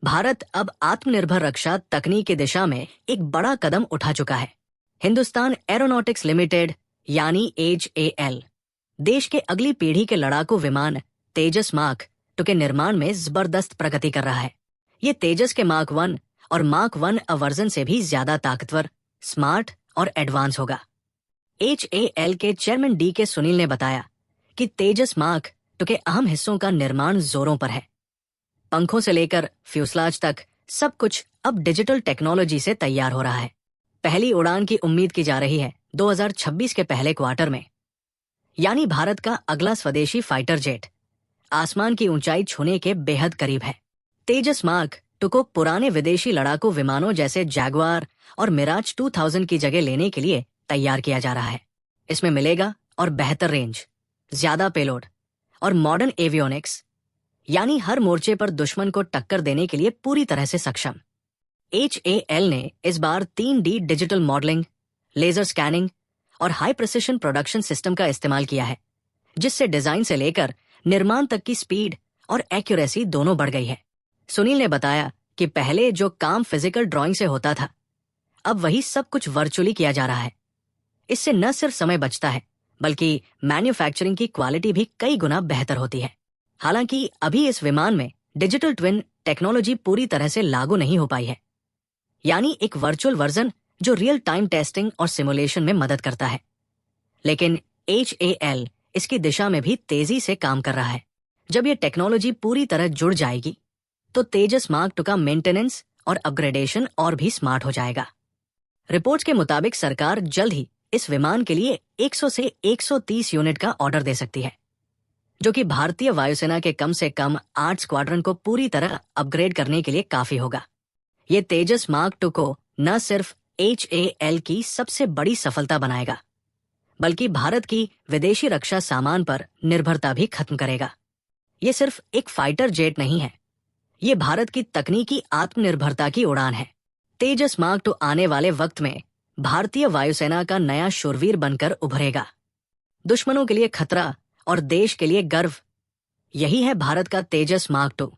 भारत अब आत्मनिर्भर रक्षा तकनीक की दिशा में एक बड़ा कदम उठा चुका है। हिंदुस्तान एरोनॉटिक्स लिमिटेड यानी HAL देश के अगली पीढ़ी के लड़ाकू विमान तेजस मार्क 2 के निर्माण में जबरदस्त प्रगति कर रहा है। ये तेजस के मार्क 1 और मार्क 1 वर्जन से भी ज्यादा ताकतवर, स्मार्ट और एडवांस होगा। HAL के चेयरमैन DK सुनील ने बताया कि तेजस मार्क 2 के अहम हिस्सों का निर्माण जोरों पर है। पंखों से लेकर फ्यूसलाज तक सब कुछ अब डिजिटल टेक्नोलॉजी से तैयार हो रहा है। पहली उड़ान की उम्मीद की जा रही है 2026 के पहले क्वार्टर में, यानी भारत का अगला स्वदेशी फाइटर जेट आसमान की ऊंचाई छूने के बेहद करीब है। तेजस मार्क 2 को पुराने विदेशी लड़ाकू विमानों जैसे जैगुआर और मिराज 2000 की जगह लेने के लिए तैयार किया जा रहा है। इसमें मिलेगा और बेहतर रेंज, ज्यादा पेलोड और मॉडर्न एवियोनिक्स, यानी हर मोर्चे पर दुश्मन को टक्कर देने के लिए पूरी तरह से सक्षम। HAL ने इस बार 3D digital modelling, laser scanning और हाई प्रिसिशन प्रोडक्शन सिस्टम का इस्तेमाल किया है, जिससे डिजाइन से लेकर निर्माण तक की स्पीड और एक्यूरेसी दोनों बढ़ गई है। सुनील ने बताया कि पहले जो काम फिजिकल ड्राइंग से होता था, अब वही सब कुछ वर्चुअली किया जा रहा है। इससे न सिर्फ समय बचता है, बल्कि मैन्युफैक्चरिंग की क्वालिटी भी कई गुना बेहतर होती है। हालांकि अभी इस विमान में डिजिटल ट्विन टेक्नोलॉजी पूरी तरह से लागू नहीं हो पाई है, यानी एक वर्चुअल वर्जन जो रियल टाइम टेस्टिंग और सिमुलेशन में मदद करता है। लेकिन HAL इसकी दिशा में भी तेजी से काम कर रहा है। जब ये टेक्नोलॉजी पूरी तरह जुड़ जाएगी तो तेजस मार्क 2 का मेंटेनेंस और अपग्रेडेशन और भी स्मार्ट हो जाएगा। रिपोर्ट्स के मुताबिक सरकार जल्द ही इस विमान के लिए 100 से 130 यूनिट का ऑर्डर दे सकती है, जो कि भारतीय वायुसेना के कम से कम 8 स्क्वाड्रन को पूरी तरह अपग्रेड करने के लिए काफी होगा। ये तेजस मार्क 2 को न सिर्फ HAL की सबसे बड़ी सफलता बनाएगा, बल्कि भारत की विदेशी रक्षा सामान पर निर्भरता भी खत्म करेगा। ये सिर्फ एक फाइटर जेट नहीं है, ये भारत की तकनीकी आत्मनिर्भरता की उड़ान है। तेजस मार्क 2 आने वाले वक्त में भारतीय वायुसेना का नया शूरवीर बनकर उभरेगा। दुश्मनों के लिए खतरा और देश के लिए गर्व, यही है भारत का तेजस मार्क 2।